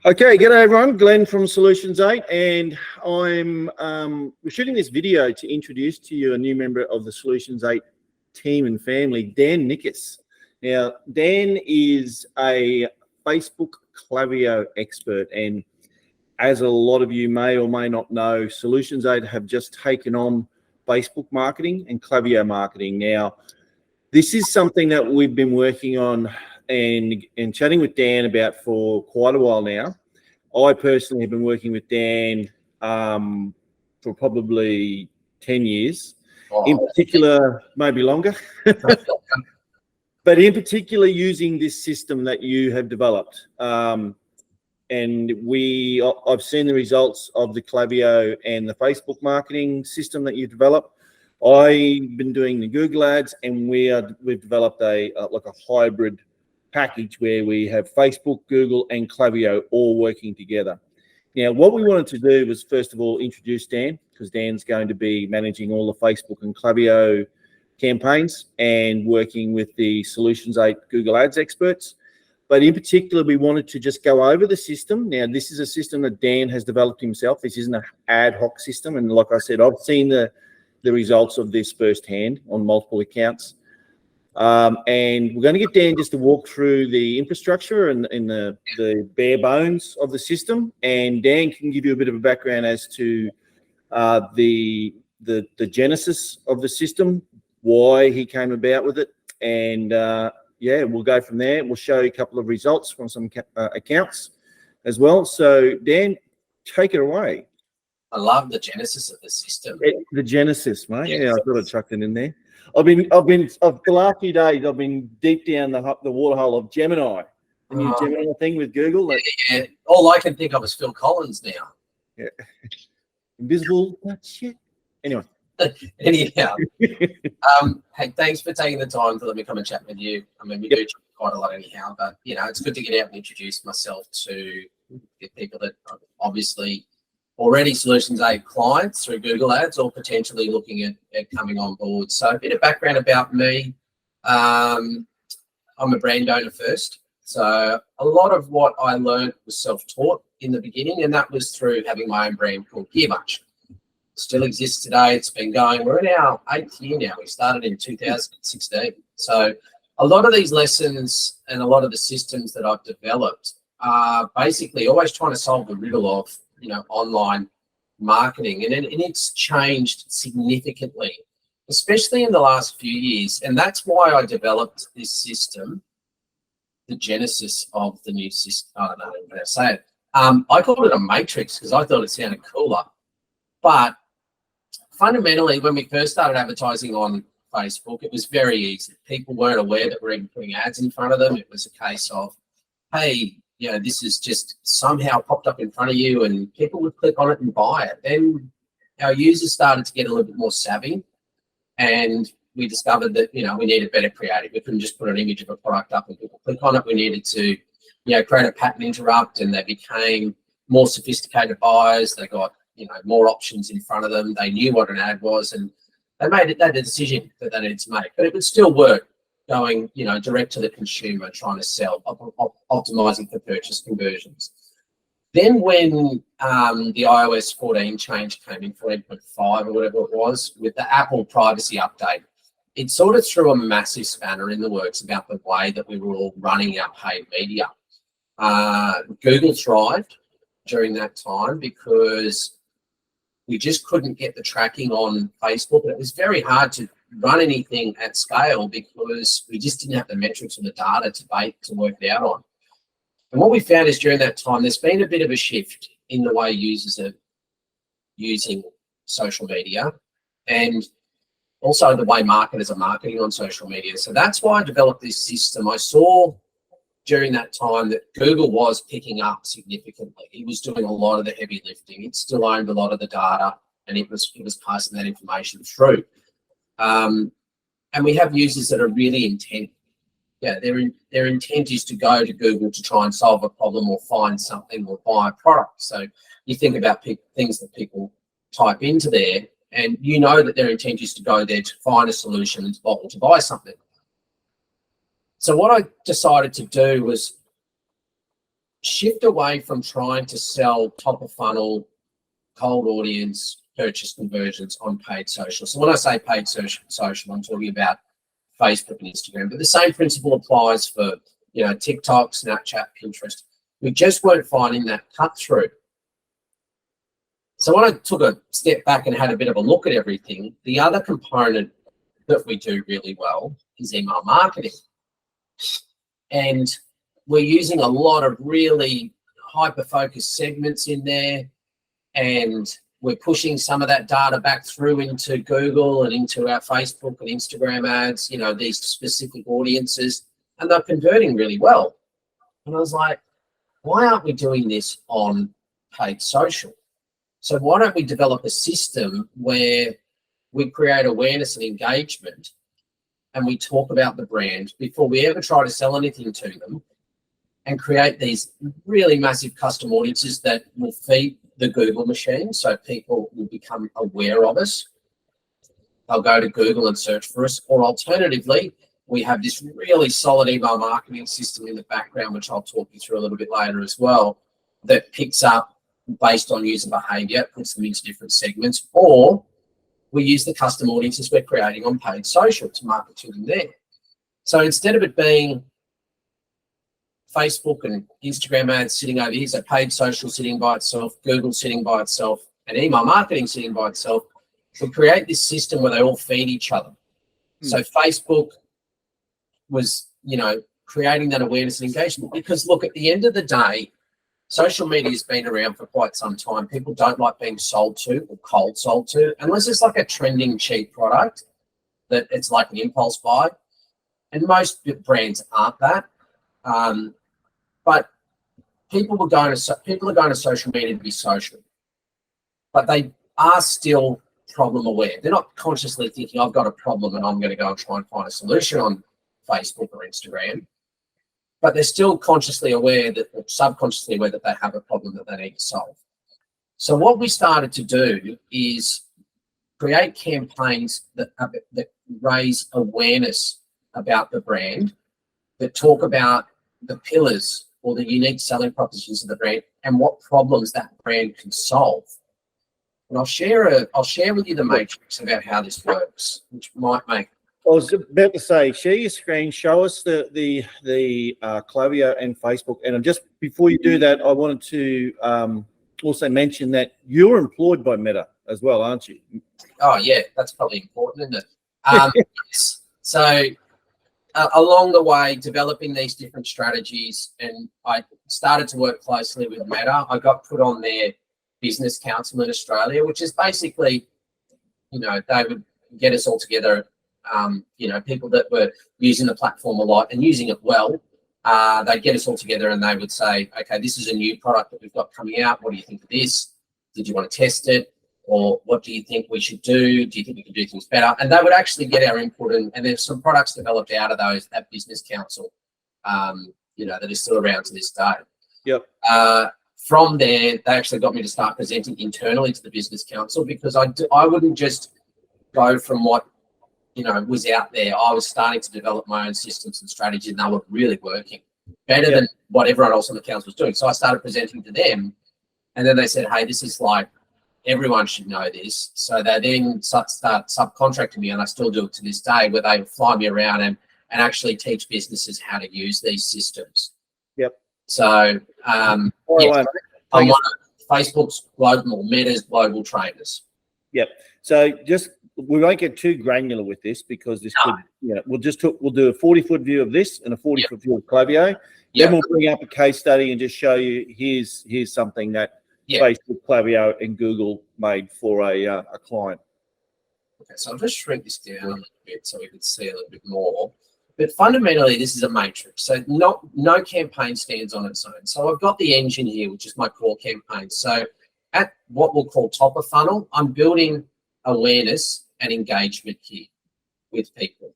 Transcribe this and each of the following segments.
Okay, g'day everyone, Glenn from Solutions 8, and we're shooting this video to introduce to you a new member of the Solutions 8 team and family, Dan Nickus. Now, Dan is a Facebook Klaviyo expert, and as a lot of you may or may not know, Solutions 8 have just taken on Facebook marketing and Klaviyo marketing. Now, this is something that we've been working on and chatting with Dan about for quite a while now. I personally have been working with Dan for probably 10 years. In particular, maybe longer, but in particular using this system that you have developed. And I've seen the results of the Klaviyo and the Facebook marketing system that you developed. I've been doing the Google ads, and we've developed a hybrid package where we have Facebook, Google, and Klaviyo all working together. Now, what we wanted to do was, first of all, introduce Dan, because Dan's going to be managing all the Facebook and Klaviyo campaigns and working with the Solutions 8 Google Ads experts. But in particular, we wanted to just go over the system. Now, this is a system that Dan has developed himself. This isn't an ad hoc system. And like I said, I've seen the results of this firsthand on multiple accounts. And we're going to get Dan just to walk through the infrastructure and the bare bones of the system. And Dan can give you a bit of a background as to the genesis of the system, why he came about with it. And yeah, we'll go from there. We'll show you a couple of results from some accounts as well. So Dan, take it away. I love the genesis of the system. The genesis, mate. Yeah, I thought I chucked it in there. The last few days, I've been deep down the waterhole of Gemini, the new Gemini thing with Google. Yeah. All I can think of is Phil Collins now. Yeah. Invisible shit. Anyway. Anyhow, hey, thanks for taking the time to let me come and chat with you. I mean, we do chat quite a lot anyhow, but it's good to get out and introduce myself to the people that are obviously already Solutions 8 clients through Google Ads or potentially looking at coming on board. So a bit of background about me. I'm a brand owner first. So a lot of what I learned was self-taught in the beginning, and that was through having my own brand called Gearmuch. Still exists today. It's been going. We're in our 8th year now. We started in 2016. So a lot of these lessons and a lot of the systems that I've developed are basically always trying to solve the riddle of online marketing, and it's changed significantly, especially in the last few years. And that's why I developed this system, the genesis of the new system. I don't know how to say it. I called it a matrix because I thought it sounded cooler. But fundamentally, when we first started advertising on Facebook, it was very easy. People weren't aware that we're even putting ads in front of them. It was a case of, hey, this is just somehow popped up in front of you, and people would click on it and buy it. Then our users started to get a little bit more savvy, and we discovered that, we needed better creative. We couldn't just put an image of a product up and people click on it. We needed to, create a pattern interrupt, and they became more sophisticated buyers. They got, more options in front of them. They knew what an ad was, and they had a decision that they needed to make, but it would still work. Going, direct to the consumer, trying to sell, optimizing for purchase conversions. Then when the iOS 14 change came in, 14.5 or whatever it was, with the Apple privacy update, it sort of threw a massive spanner in the works about the way that we were all running our paid media. Google thrived during that time because we just couldn't get the tracking on Facebook, and it was very hard to run anything at scale because we just didn't have the metrics or the data to work it out on. And what we found is during that time, there's been a bit of a shift in the way users are using social media, and also the way marketers are marketing on social media. So that's why I developed this system. I saw during that time that Google was picking up significantly. It was doing a lot of the heavy lifting. It still owned a lot of the data, and it was passing that information through. And we have users that are really intent. Yeah, their intent is to go to Google to try and solve a problem or find something or buy a product. So you think about things that people type into there, and that their intent is to go there to find a solution and to buy something. So what I decided to do was shift away from trying to sell top of funnel, cold audience, purchase conversions on paid social. So when I say paid social, I'm talking about Facebook and Instagram, but the same principle applies for, TikTok, Snapchat, Pinterest. We just weren't finding that cut through. So when I took a step back and had a bit of a look at everything, the other component that we do really well is email marketing. And we're using a lot of really hyper-focused segments in there, and we're pushing some of that data back through into Google and into our Facebook and Instagram ads, these specific audiences, and they're converting really well. And I was like, why aren't we doing this on paid social? So why don't we develop a system where we create awareness and engagement, and we talk about the brand before we ever try to sell anything to them, and create these really massive custom audiences that will feed the Google machine, so people will become aware of us. They'll go to Google and search for us, or alternatively, we have this really solid email marketing system in the background, which I'll talk you through a little bit later as well, that picks up based on user behavior, puts them into different segments, or we use the custom audiences we're creating on paid social to market to them there. So instead of it being Facebook and Instagram ads sitting over here, so paid social sitting by itself, Google sitting by itself, and email marketing sitting by itself, we create this system where they all feed each other. So Facebook was, creating that awareness and engagement, because look, at the end of the day, social media has been around for quite some time. People don't like being sold to or cold sold to, unless it's like a trending cheap product that it's like an impulse buy. And most brands aren't that. But people are going to social media to be social, but they are still problem aware. They're not consciously thinking, I've got a problem and I'm going to go and try and find a solution on Facebook or Instagram. But they're still consciously aware that, or subconsciously aware that they have a problem that they need to solve. So what we started to do is create campaigns that raise awareness about the brand, that talk about the pillars or the unique selling propositions of the brand and what problems that brand can solve. And I'll share with you the matrix about how this works, which might make. I was about to say, share your screen, show us the Klaviyo and Facebook. And just before you do that, I wanted to also mention that you're employed by Meta as well, aren't you? Oh yeah, that's probably important, isn't it? So along the way, developing these different strategies, and I started to work closely with Meta. I got put on their business council in Australia, which is basically, they would get us all together. People that were using the platform a lot and using it well, they'd get us all together and they would say, okay, this is a new product that we've got coming out. What do you think of this? Did you want to test it? Or what do you think we should do? Do you think we can do things better? And they would actually get our input, and there's some products developed out of that business council, that is still around to this day. Yep. From there, they actually got me to start presenting internally to the business council, because I wouldn't just go from what was out there. I was starting to develop my own systems and strategies, and they were really working better than what everyone else on the council was doing. So I started presenting to them, and then they said, hey, this is like, everyone should know this. So they then start subcontracting me, and I still do it to this day, where they fly me around and actually teach businesses how to use these systems. Yep. So I'm one of Facebook's global, Meta's global trainers. Yep. So we won't get too granular with this, because this could, we'll do a 40-foot view of this and a 40-foot view of Klaviyo. Then we'll bring up a case study and just show you here's something that Facebook, Klaviyo, and Google made for a client. Okay, so I'll just shrink this down a little bit so we can see a little bit more. But fundamentally, this is a matrix. So no campaign stands on its own. So I've got the engine here, which is my core campaign. So at what we'll call top of funnel, I'm building awareness and engagement here with people.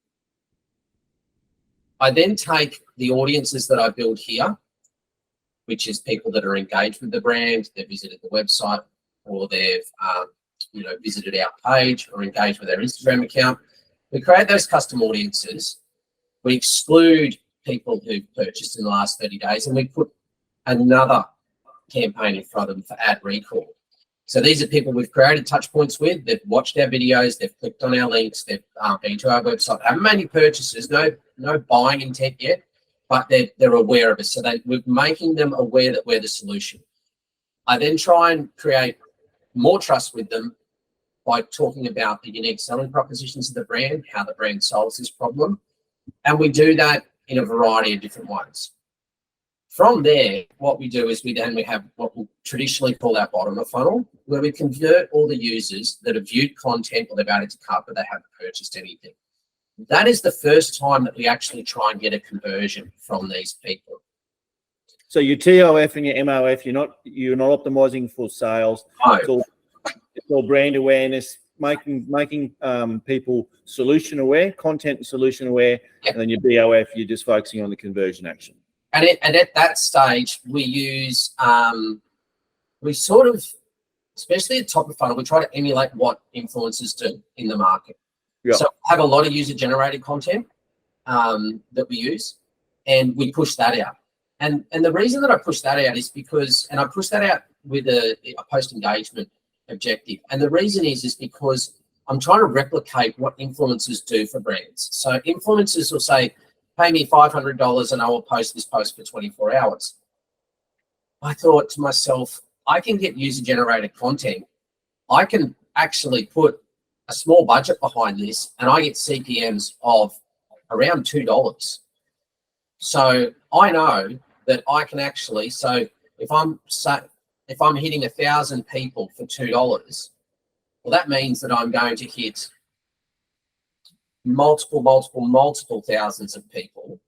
I then take the audiences that I build here, which is people that are engaged with the brand, they've visited the website, or they've visited our page or engaged with our Instagram account. We create those custom audiences. We exclude people who've purchased in the last 30 days, and we put another campaign in front of them for ad recall. So these are people we've created touch points with. They've watched our videos, they've clicked on our links, they've been to our website, haven't made any purchases, no buying intent yet, but they're aware of us. So we're making them aware that we're the solution. I then try and create more trust with them by talking about the unique selling propositions of the brand, how the brand solves this problem. And we do that in a variety of different ways. From there, what we do is we have what we traditionally call our bottom of funnel, where we convert all the users that have viewed content or they've added to cart, but they haven't purchased anything. That is the first time that we actually try and get a conversion from these people. So your TOF and your MOF, you're not optimizing for sales. No. It's all brand awareness, making people solution aware, content and solution aware, yep. And then your BOF, you're just focusing on the conversion action. And at that stage, we use, we sort of, especially at top of funnel, we try to emulate what influencers do in the market. Yep. So have a lot of user-generated content that we use, and we push that out. And the reason that I push that out is because, and I push that out with a post-engagement objective. And the reason is because I'm trying to replicate what influencers do for brands. So influencers will say, pay me $500 and I will post this post for 24 hours. I thought to myself, I can get user-generated content. I can actually put a small budget behind this and I get CPMs of around $2. So I know that I can actually, so if I'm hitting 1,000 people for $2, well, that means that I'm going to hit multiple thousands of people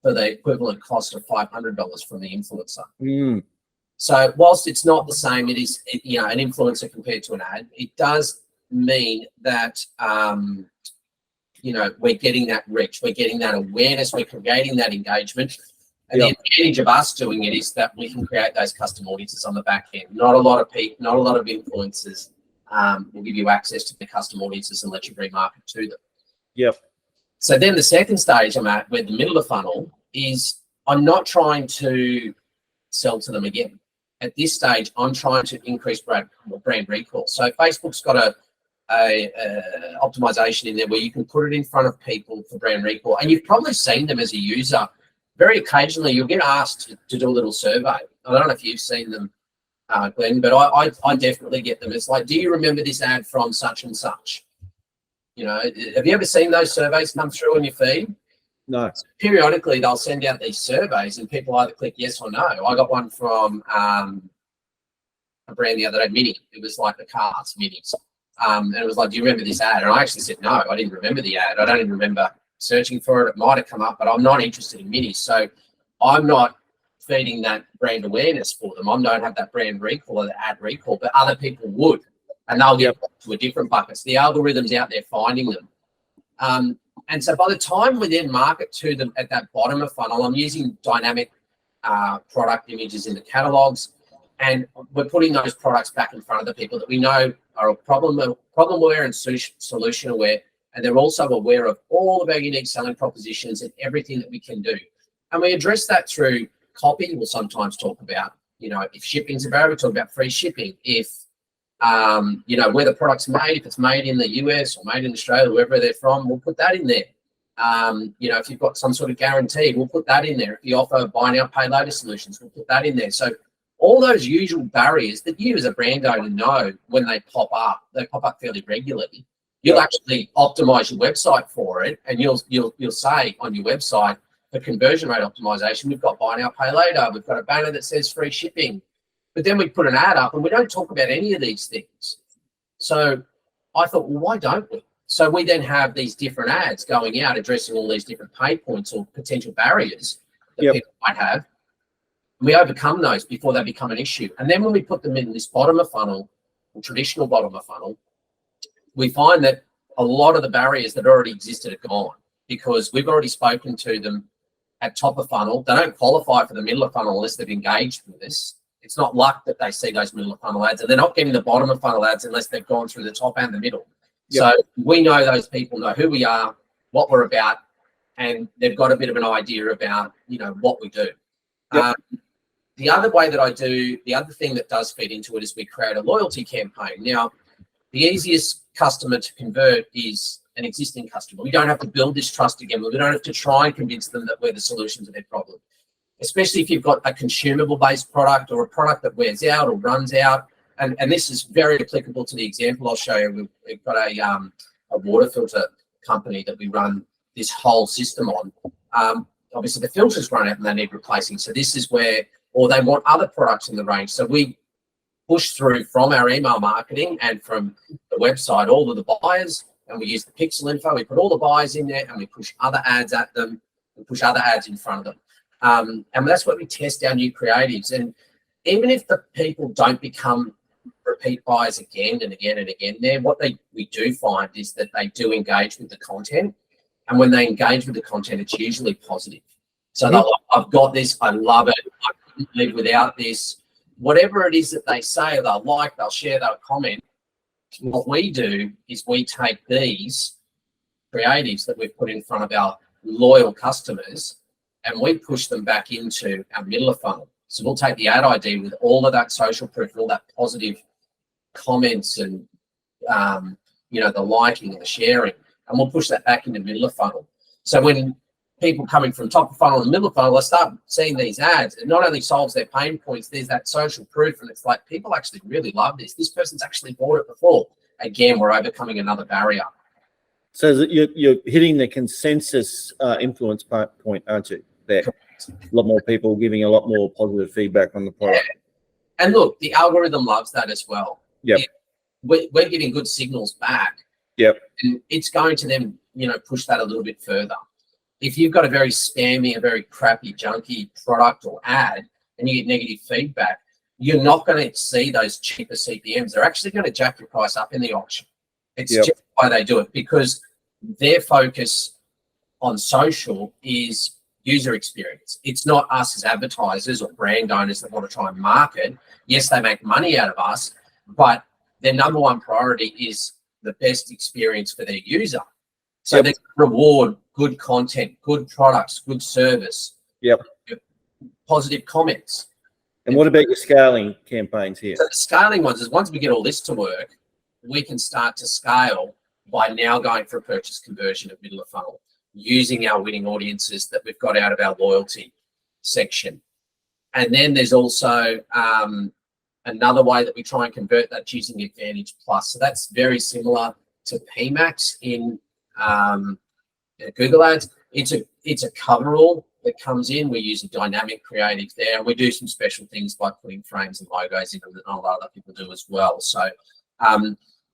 for the equivalent cost of $500 from the influencer. Mm. So whilst it's not the same, it is, an influencer compared to an ad, it does mean that, we're getting that reach, we're getting that awareness, we're creating that engagement. And the advantage of us doing it is that we can create those custom audiences on the back end. Not a lot of people, not a lot of influencers will give you access to the custom audiences and let you remarket to them. Yep. So then the second stage I'm at, where the middle of the funnel is, I'm not trying to sell to them again. At this stage, I'm trying to increase brand recall. So Facebook's got a optimization in there where you can put it in front of people for brand recall. And you've probably seen them as a user. Very occasionally, you'll get asked to do a little survey. I don't know if you've seen them, Glenn, but I definitely get them. It's like, do you remember this ad from such and such? Have you ever seen those surveys come through on your feed? No. So periodically, they'll send out these surveys and people either click yes or no. I got one from a brand the other day, Mini. It was like the cars, Minis. And it was like, do you remember this ad? And I actually said, no, I didn't remember the ad. I don't even remember searching for it. It might have come up, but I'm not interested in Minis. So I'm not feeding that brand awareness for them. I don't have that brand recall or the ad recall, but other people would. And they'll get to a different bucket. So the algorithm's out there finding them. And so by the time we then market to them at that bottom of funnel, I'm using dynamic product images in the catalogs, and we're putting those products back in front of the people that we know are a problem aware and solution aware, and they're also aware of all of our unique selling propositions and everything that we can do. And we address that through copy. We'll sometimes talk about, if shipping's a barrier, we talk about free shipping. If where the product's made, if it's made in the US or made in Australia, wherever they're from, we'll put that in there. If you've got some sort of guarantee, we'll put that in there. If you offer buy now, pay later solutions, we'll put that in there. So all those usual barriers that you as a brand owner know when they pop up fairly regularly. You'll actually optimize your website for it, and you'll say on your website, for conversion rate optimization, we've got buy now, pay later, we've got a banner that says free shipping. But then we put an ad up and we don't talk about any of these things. So I thought, well, why don't we? So we then have these different ads going out addressing all these different pain points or potential barriers that people might have. And we overcome those before they become an issue. And then when we put them in this bottom of funnel, or traditional bottom of funnel, we find that a lot of the barriers that already existed are gone because we've already spoken to them at top of funnel. They don't qualify for the middle of funnel unless they've engaged with us. It's not luck that they see those middle of funnel ads, and they're not getting the bottom of funnel ads unless they've gone through the top and the middle. So we know those people know who we are, what we're about, and they've got a bit of an idea about, what we do. The other way that I do, the other thing that does feed into it is we create a loyalty campaign. Now, the easiest customer to convert is an existing customer. We don't have to build this trust again. We don't have to try and convince them that we're the solution to their problem. Especially if you've got a consumable-based product or a product that wears out or runs out. And this is very applicable to the example I'll show you. We've got a water filter company that we run this whole system on. Obviously, the filters run out and they need replacing. So this is where, or they want other products in the range. So we push through from our email marketing and from the website all of the buyers, and we use the pixel info. We put all the buyers in there and we push other ads at them. We push other ads in front of them. And that's where we test our new creatives. And even if the people don't become repeat buyers again and again and again, we do find is that they do engage with the content. And when they engage with the content, it's usually positive. So they're like, I've got this, I love it, I couldn't live without this. Whatever it is that they say, they'll like, they'll share, they'll comment. What we do is we take these creatives that we've put in front of our loyal customers and we push them back into our middle of funnel. So we'll take the ad ID with all of that social proof and all that positive comments and, the liking and the sharing, and we'll push that back into middle of funnel. So when people coming from top of funnel and middle of funnel, I start seeing these ads. It not only solves their pain points, there's that social proof, and it's like people actually really love this. This person's actually bought it before. Again, we're overcoming another barrier. So you're hitting the consensus influence point, aren't you? There, a lot more people giving a lot more positive feedback on the product. Yeah. And look, the algorithm loves that as well. Yep. We're getting good signals back. Yep. And it's going to then, push that a little bit further. If you've got a very spammy, a very crappy, junky product or ad, and you get negative feedback, you're not going to see those cheaper CPMs. They're actually going to jack your price up in the auction. It's just why they do it, because their focus on social is user experience. It's not us as advertisers or brand owners that want to try and market. Yes, they make money out of us, but their number one priority is the best experience for their user. So they reward good content, good products, good service, positive comments. And what about your scaling campaigns here? So the scaling ones is once we get all this to work, we can start to scale by now going for a purchase conversion at middle of funnel, using our winning audiences that we've got out of our loyalty section. And then there's also another way that we try and convert that using Advantage Plus. So that's very similar to PMAX in Google Ads. It's a coverall that comes in. We use a dynamic creative there, and we do some special things by putting frames and logos in them that a lot of other people do as well. So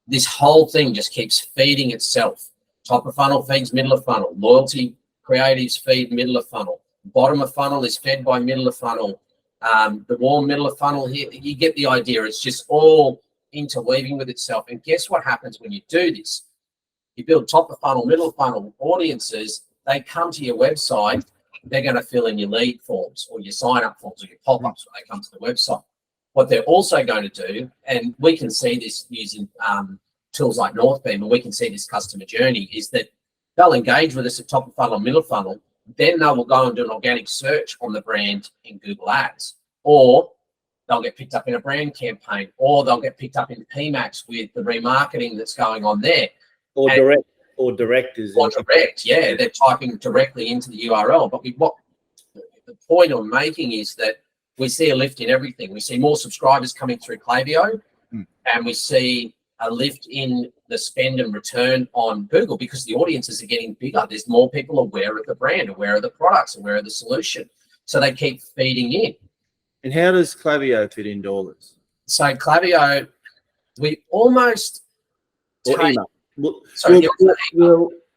this whole thing just keeps feeding itself. Top of funnel feeds middle of funnel. Loyalty creatives feed middle of funnel. Bottom of funnel is fed by middle of funnel. The warm middle of funnel here, you get the idea. It's just all interweaving with itself. And guess what happens when you do this? You build top of funnel, middle of funnel audiences. They come to your website. They're going to fill in your lead forms or your sign up forms or your pop-ups when they come to the website. What they're also going to do, and we can see this using tools like Northbeam, and we can see this customer journey, is that they'll engage with us at top of funnel, middle funnel. Then they will go and do an organic search on the brand in Google Ads, or they'll get picked up in a brand campaign, or they'll get picked up in PMAX with the remarketing that's going on there. Or direct is direct, yeah. They're typing directly into the URL. But what the point I'm making is that we see a lift in everything. We see more subscribers coming through Klaviyo, and we see a lift in the spend and return on Google because the audiences are getting bigger. There's more people aware of the brand, aware of the products, aware of the solution. So they keep feeding in. And how does Klaviyo fit into all this? So Klaviyo, we almost take...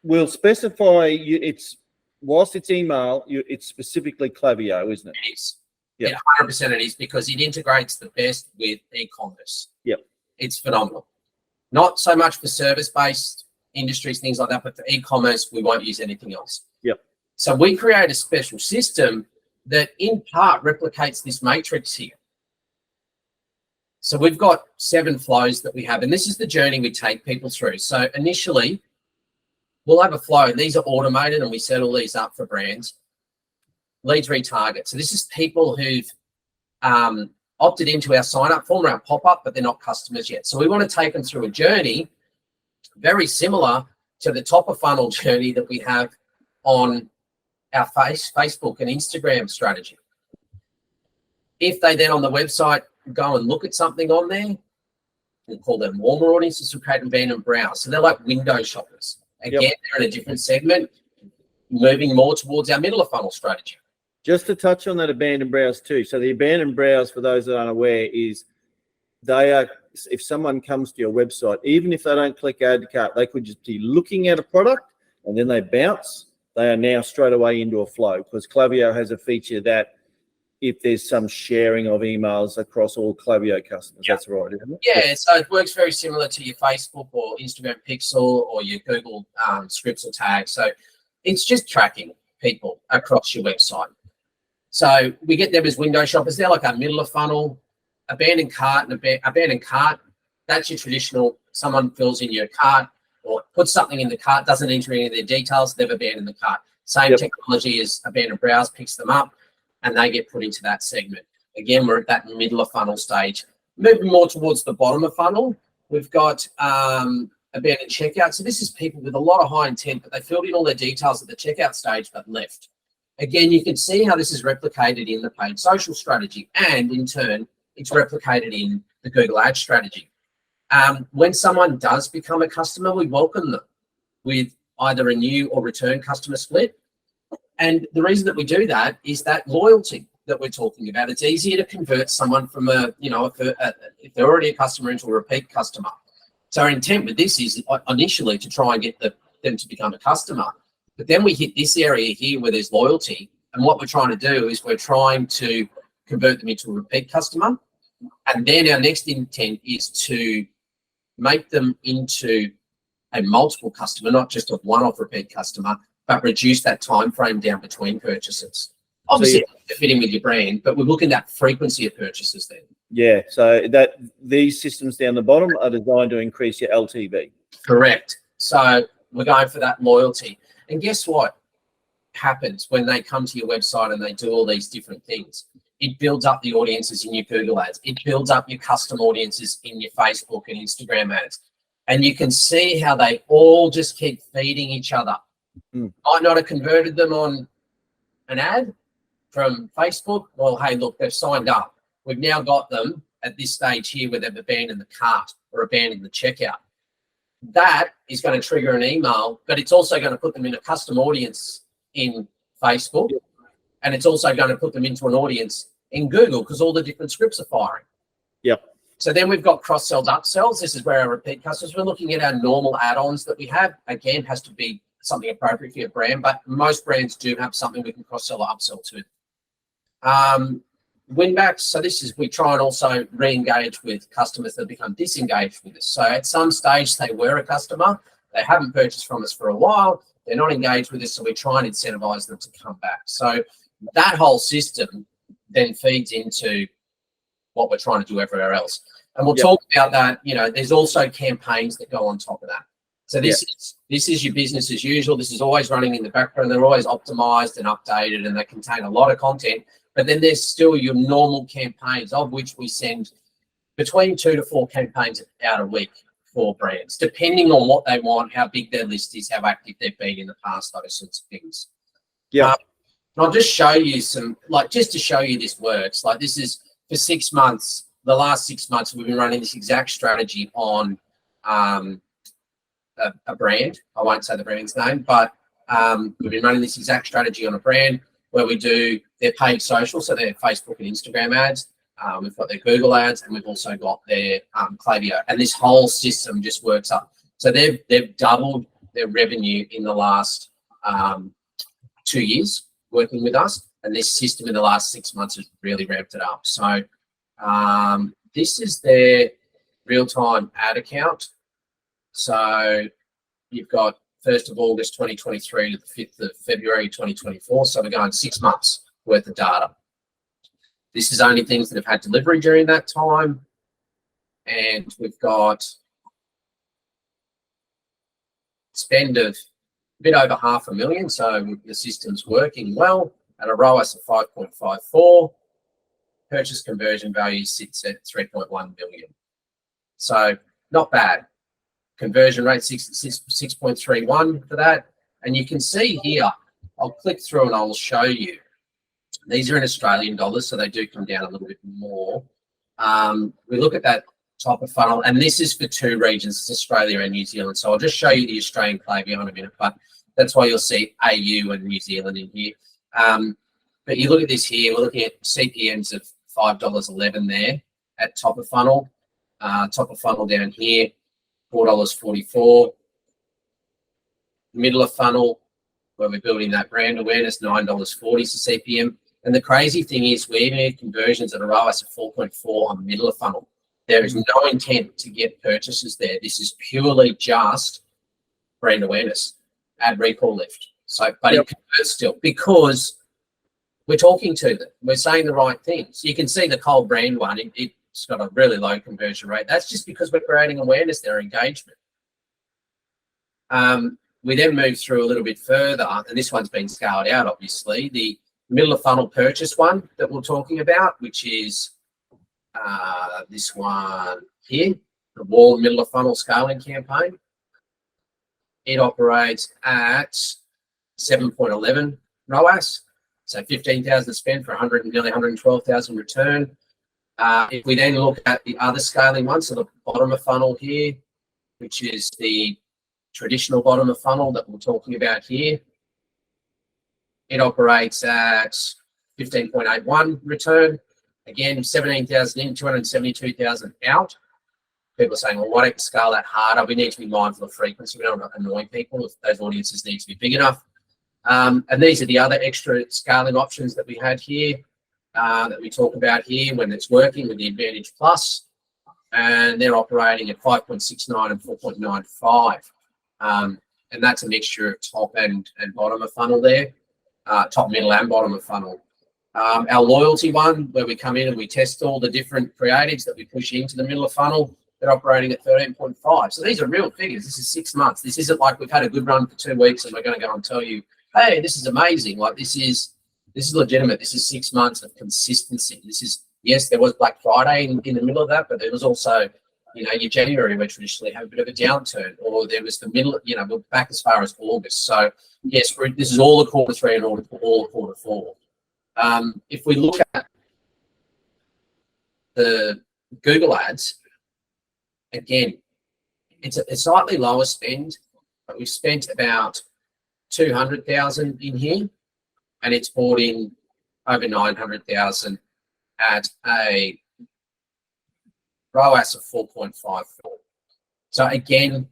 We'll specify it's whilst it's email, it's specifically Klaviyo, isn't it? It is. Yeah, 100% it is, because it integrates the best with eCommerce. Yep. It's phenomenal. Not so much for service-based industries, things like that, but for eCommerce, we won't use anything else. Yep. So we create a special system that in part replicates this matrix here. So we've got 7 flows that we have, and this is the journey we take people through. So initially, we'll have a flow. These are automated, and we set all these up for brands. Leads retarget. So this is people who've opted into our sign-up form, our pop-up, but they're not customers yet. So we want to take them through a journey very similar to the top of funnel journey that we have on our Facebook and Instagram strategy. If they then on the website go and look at something on there, we'll call them warmer audiences who create and ban and browse. So they're like window shoppers. Again, they're in a different segment, moving more towards our middle of funnel strategy. Just to touch on that abandoned browse too. So the abandoned browse, for those that aren't aware, is they are, if someone comes to your website, even if they don't click add to cart, they could just be looking at a product and then they bounce. They are now straight away into a flow, because Klaviyo has a feature that if there's some sharing of emails across all Klaviyo customers, that's right, isn't it? Yeah, so it works very similar to your Facebook or Instagram Pixel or your Google scripts or tags. So it's just tracking people across your website. So we get them as window shoppers. They're like a middle of funnel, abandoned cart, and abandoned cart. That's your traditional, someone fills in your cart or puts something in the cart, doesn't enter any of their details, they've abandoned the cart. Same technology as abandoned browse, picks them up and they get put into that segment. Again, we're at that middle of funnel stage. Moving more towards the bottom of funnel, we've got abandoned checkout. So this is people with a lot of high intent, but they filled in all their details at the checkout stage but left. Again, you can see how this is replicated in the paid social strategy, and in turn, it's replicated in the Google Ads strategy. When someone does become a customer, we welcome them with either a new or return customer split. And the reason that we do that is that loyalty that we're talking about. It's easier to convert someone from if they're already a customer into a repeat customer. So our intent with this is initially to try and get them to become a customer. But then we hit this area here where there's loyalty. And what we're trying to do is we're trying to convert them into a repeat customer. And then our next intent is to make them into a multiple customer, not just a one-off repeat customer, but reduce that time frame down between purchases. Obviously, to fit in with your brand, but we're looking at frequency of purchases then. Yeah, so that these systems down the bottom are designed to increase your LTV. Correct. So we're going for that loyalty. And guess what happens when they come to your website and they do all these different things? It builds up the audiences in your Google ads. It builds up your custom audiences in your Facebook and Instagram ads. And you can see how they all just keep feeding each other. Might not have converted them on an ad from Facebook. Well, hey, look, they've signed up. We've now got them at this stage here where they've abandoned the cart or abandoned the checkout. That is going to trigger an email, but it's also going to put them in a custom audience in Facebook. And it's also going to put them into an audience in Google because all the different scripts are firing. Yep. So then we've got cross-sells, upsells. This is where our repeat customers, we're looking at our normal add-ons that we have. Again, has to be something appropriate for your brand, but most brands do have something we can cross-sell or upsell to. Winbacks, so this is, we try and also re-engage with customers that become disengaged with us. So at some stage they were a customer, they haven't purchased from us for a while, they're not engaged with us, so we try and incentivize them to come back. So that whole system then feeds into what we're trying to do everywhere else. And we'll talk about that. There's also campaigns that go on top of that. So this is your business as usual. This is always running in the background. They're always optimized and updated, and they contain a lot of content. But then there's still your normal campaigns, of which we send between 2 to 4 campaigns out a week for brands, depending on what they want, how big their list is, how active they've been in the past, those sorts of things. Yeah. And I'll just show you some, just to show you this works. This is for 6 months. The last 6 months, we've been running this exact strategy on a brand. I won't say the brand's name, but we've been running this exact strategy on a brand where we do their paid social, so their Facebook and Instagram ads. We've got their Google ads, and we've also got their Klaviyo. And this whole system just works up. So they've doubled their revenue in the last 2 years working with us, and this system in the last 6 months has really ramped it up. So this is their real-time ad account. So you've got 1st of August 2023 to the 5th of February 2024. So we're going 6 months worth of data. This is only things that have had delivery during that time. And we've got spend of a bit over $500,000. So the system's working well at a ROAS of 5.54. purchase conversion value sits at 3.1 million. So not bad. Conversion rate 6.31 for that. And you can see here, I'll click through and I'll show you. These are in Australian dollars, so they do come down a little bit more. We look at that top of funnel, and this is for two regions, it's Australia and New Zealand. So I'll just show you the Australian Klaviyo in a minute, but that's why you'll see AU and New Zealand in here. But you look at this here, we're looking at CPMs of $5.11 there at top of funnel. Top of funnel down here, $4.44. Middle of funnel, where we're building that brand awareness, $9.40 is the CPM. And the crazy thing is we made conversions at a ROAS of 4.4 on the middle of funnel. There is no intent to get purchases there. This is purely just brand awareness, ad recall lift. So, but it converts still because we're talking to them. We're saying the right things. You can see the cold brand one, it's got a really low conversion rate. That's just because we're creating awareness there, engagement. We then move through a little bit further, and this one's been scaled out, obviously. The middle of funnel purchase one that we're talking about, which is this one here, the wall middle of funnel scaling campaign. It operates at 7.11 ROAS, so 15,000 spent for nearly 112,000 return. If we then look at the other scaling one, so the bottom of funnel here, which is the traditional bottom of funnel that we're talking about here, it operates at 15.81 return. Again, 17,000 in, 272,000 out. People are saying, well, why don't you scale that harder? We need to be mindful of frequency. We don't want to annoy people if those audiences need to be big enough. And these are the other extra scaling options that we had here, that we talk about here when it's working with the Advantage Plus. And they're operating at 5.69 and 4.95. And that's a mixture of top and bottom of funnel there, top, middle, and bottom of funnel. Our loyalty one, where we come in and we test all the different creatives that we push into the middle of funnel, they're operating at 13.5. So these are real figures. This is 6 months. This isn't like we've had a good run for 2 weeks and we're going to go and tell you, hey, this is amazing. Like this is legitimate. This is 6 months of consistency. This is, yes, there was Black Friday in the middle of that, but there was also, you know, your January, we traditionally have a bit of a downturn, or there was the middle, you know, we're back as far as August. So yes, this is all the quarter three and all the quarter four. If we look at the Google ads, again, it's a slightly lower spend, but we've spent about 200,000 in here, and it's brought in over 900,000 at a ROAS of 4.54. So again,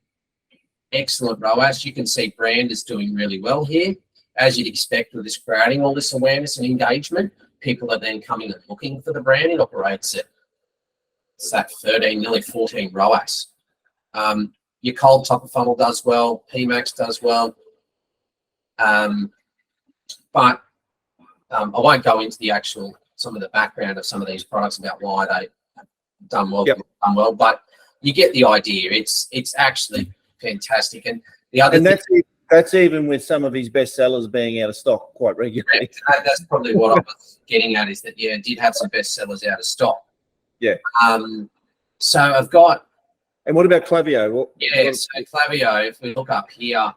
excellent ROAS. You can see brand is doing really well here. As you'd expect with this creating all this awareness and engagement, people are then coming and looking for the brand. It operates at that 13, nearly 14 ROAS. Your cold top of funnel does well, PMAX does well. But I won't go into the some of the background of some of these products about why they have done well, but you get the idea. It's actually fantastic. And the other that's even with some of his best sellers being out of stock quite regularly. That's probably what I was getting at, is that, yeah, it did have some best sellers out of stock. Yeah. So I've got. And what about Klaviyo? So Klaviyo, if we look up here,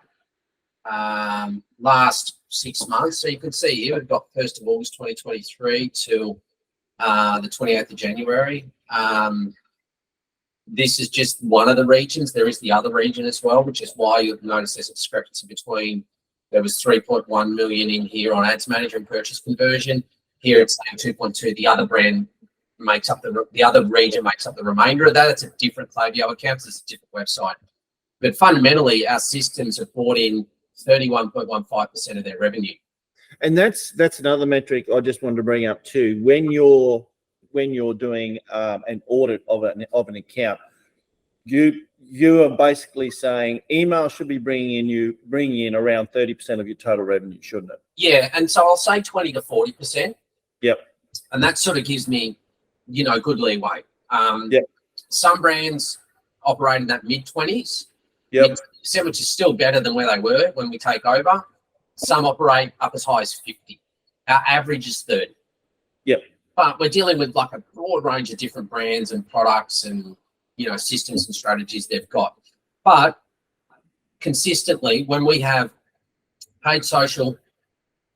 last 6 months, so you can see here we've got 1st of August 2023 till the 28th of January. This is just one of the regions. There is the other region as well, which is why you'll notice there's a discrepancy between, there was 3.1 million in here on Ads Manager and purchase conversion. Here it's 2.2. The other brand makes up the other region makes up the remainder of that. It's a different Klaviyo account. It's a different website. But fundamentally, our systems have brought in 31.15% of their revenue. And that's another metric I just wanted to bring up too. When you're doing an audit of an account, you are basically saying email should be bringing in around 30% of your total revenue, shouldn't it? Yeah, and so I'll say 20 to 40%. Yep. And that sort of gives me, good leeway. Yep. Some brands operate in that mid-20s. Yep. Which is still better than where they were when we take over. Some operate up as high as 50. Our average is 30. Yep. But we're dealing with like a broad range of different brands and products and, you know, systems and strategies they've got. But consistently, when we have paid social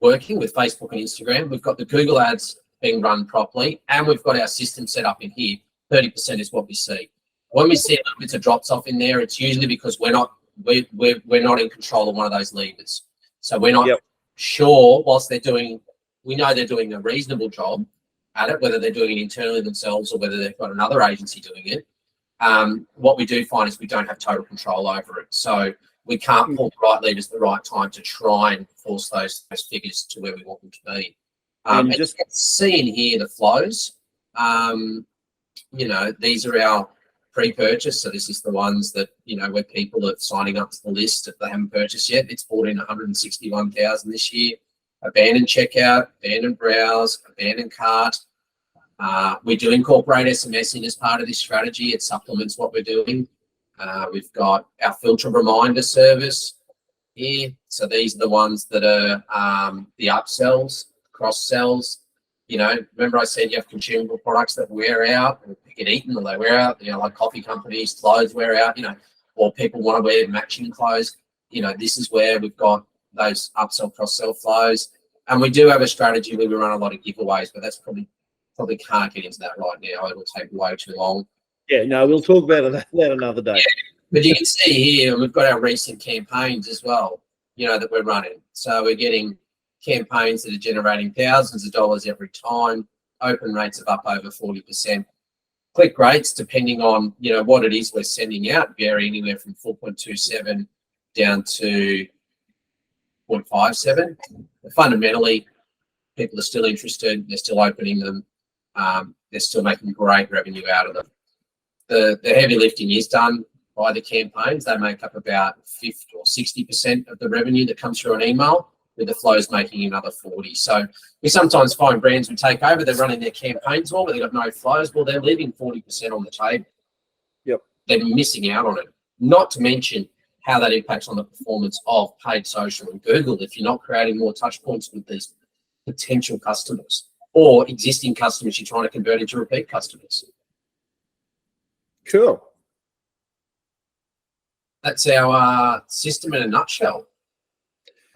working with Facebook and Instagram, we've got the Google ads being run properly, and we've got our system set up in here, 30% is what we see. When we see a little bit of drops off in there, it's usually because we're not in control of one of those levers. So we're not sure, whilst we know they're doing a reasonable job at it, whether they're doing it internally themselves or whether they've got another agency doing it. What we do find is we don't have total control over it. So we can't pull the right levers at the right time to try and force those figures to where we want them to be. And just see in here the flows. You know, these are our pre-purchase. So this is the ones that, you know, where people are signing up to the list if they haven't purchased yet. It's brought in 161,000 this year. Abandoned checkout, abandoned browse, abandoned cart. We do incorporate SMSing as part of this strategy. It supplements what we're doing. We've got our filter reminder service here. So these are the ones that are the upsells, cross sells. You know, remember I said you have consumable products that wear out and get eaten or they wear out, you know, like coffee companies, clothes wear out, you know, or people want to wear matching clothes. You know, this is where we've got those upsell, cross-sell flows. And we do have a strategy where we run a lot of giveaways, but that's probably can't get into that right now. It'll take way too long. Yeah, no, we'll talk about that another day. Yeah. But you can see here, we've got our recent campaigns as well, you know, that we're running. So we're getting campaigns that are generating thousands of dollars every time, open rates of up over 40%. Click rates, depending on, you know, what it is we're sending out, vary anywhere from 4.27 down to 0.57. But fundamentally, people are still interested. They're still opening them. They're still making great revenue out of them. The heavy lifting is done by the campaigns. They make up about 50 or 60% of the revenue that comes through an email, with the flows making another 40. So we sometimes find brands we take over, they're running their campaigns well, but they've got no flows. Well, they're leaving 40% on the table. Yep. They're missing out on it. Not to mention how that impacts on the performance of paid social and Google if you're not creating more touch points with these potential customers or existing customers you're trying to convert into repeat customers. Cool. That's our system in a nutshell.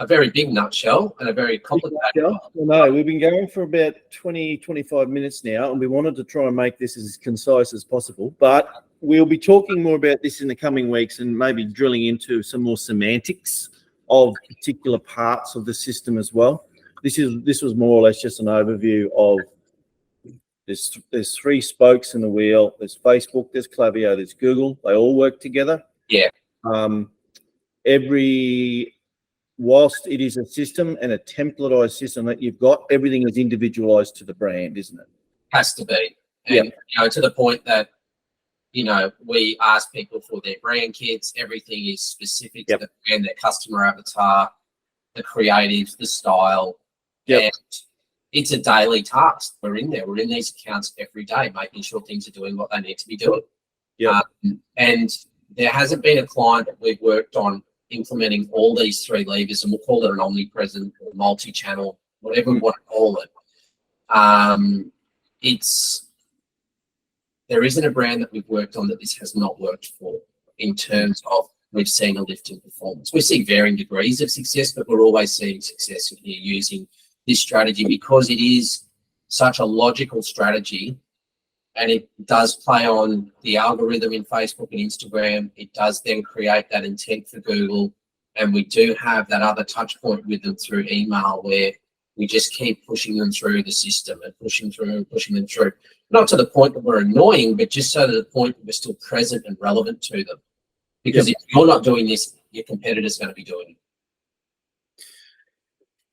A very big nutshell and a very complicated one. No, we've been going for about 20, 25 minutes now, and we wanted to try and make this as concise as possible, but we'll be talking more about this in the coming weeks and maybe drilling into some more semantics of particular parts of the system as well. This was more or less just an overview of there's three spokes in the wheel. There's Facebook, there's Klaviyo, there's Google. They all work together. Yeah. Whilst it is a system and a templatized system that you've got, everything is individualized to the brand, isn't it? Has to be. And, you know, to the point that, you know, we ask people for their brand kits. Everything is specific to the brand, their customer avatar, the creatives, the style. And it's a daily task. We're in there. We're in these accounts every day, making sure things are doing what they need to be doing. And there hasn't been a client that we've worked on implementing all these three levers, and we'll call it an omnipresent or multi-channel, whatever we want to call it. There isn't a brand that we've worked on that this has not worked for in terms of we've seen a lift in performance. We see varying degrees of success, but we're always seeing success here using this strategy because it is such a logical strategy. And it does play on the algorithm in Facebook and Instagram. It does then create that intent for Google. And we do have that other touch point with them through email where we just keep pushing them through the system and pushing them through. Not to the point that we're annoying, but just so to the point that we're still present and relevant to them. Because if you're not doing this, your competitor's going to be doing it.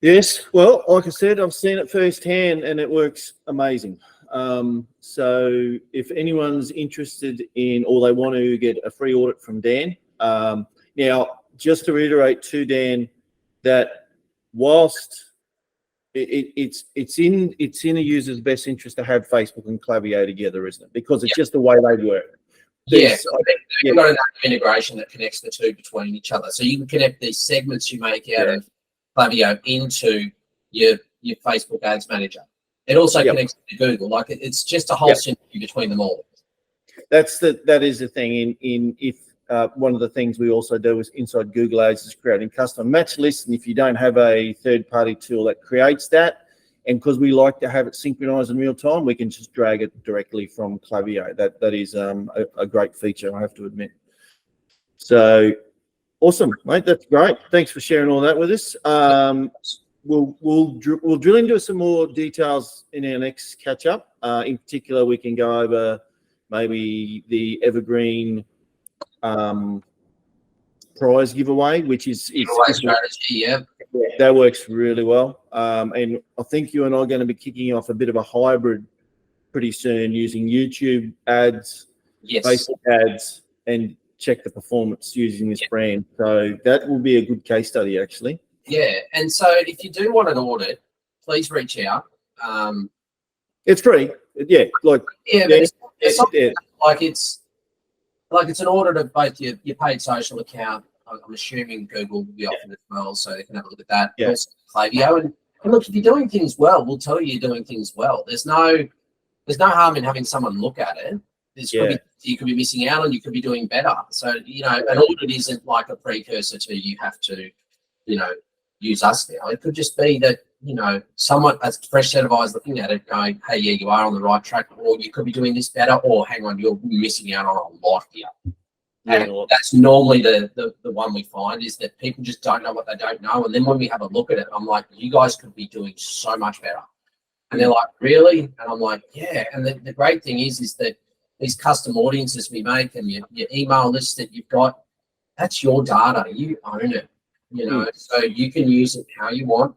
Yes. Well, like I said, I've seen it firsthand and it works amazing. So if anyone's interested in or they want to get a free audit from Dan, now just to reiterate to Dan that whilst it's in a user's best interest to have Facebook and Klaviyo together, isn't it? Because it's just the way they work. They've got enough integration that connects the two between each other. So you can connect these segments you make out of Klaviyo into your Facebook ads manager. It also Yep. connects to Google. Like it's just a whole Yep. synergy between them all. That is the thing. One of the things we also do is inside Google Ads is creating custom match lists. And if you don't have a third-party tool that creates that, and because we like to have it synchronized in real time, we can just drag it directly from Klaviyo. That is a great feature, I have to admit. So awesome, mate. That's great. Thanks for sharing all that with us. We'll drill into some more details in our next catch up. In particular, we can go over maybe the evergreen prize giveaway, which is strategy. Yeah, that works really well. And I think you and I are going to be kicking off a bit of a hybrid pretty soon using YouTube ads, yes, Facebook ads, and check the performance using this brand. So that will be a good case study, actually. Yeah, and so if you do want an audit, please reach out. It's free. Yeah, like it's an audit of both your paid social account. I'm assuming Google will be offering as well, so they can have a look at that. Yeah. Also Klaviyo, and look, if you're doing things well, we'll tell you you're doing things well. There's no harm in having someone look at it. You could be missing out on, you could be doing better. So, you know, an audit isn't like a precursor to you have to, you know, use us now. It could just be that, you know, someone, a fresh set of eyes looking at it going, hey, yeah, you are on the right track, or you could be doing this better, or hang on, you're missing out on a lot here. And that's normally the one we find, is that people just don't know what they don't know. And then when we have a look at it, I'm like, you guys could be doing so much better. And they're like, really? And I'm like, yeah. And the great thing is that these custom audiences we make and your email list that you've got, that's your data. You own it, you know, so you can use it how you want.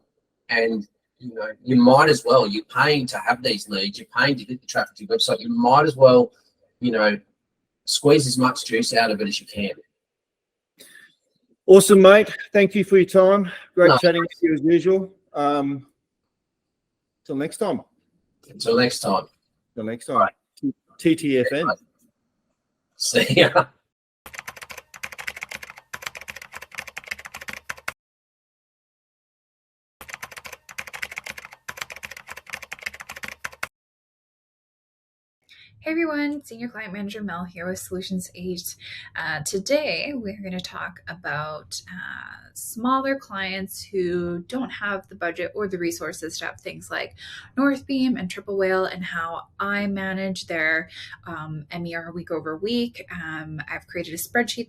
And, you know, you might as well, you're paying to have these leads, you're paying to get the traffic to your website. You might as well, you know, squeeze as much juice out of it as you can. Awesome, mate. Thank you for your time. Great chatting with you as usual. Till next time. Until next time. Till next time. Right. TTFN. See ya. Hey everyone, Senior Client Manager Mel here with Solutions 8. Today we're going to talk about smaller clients who don't have the budget or the resources to have things like Northbeam and Triple Whale, and how I manage their MER week over week. I've created a spreadsheet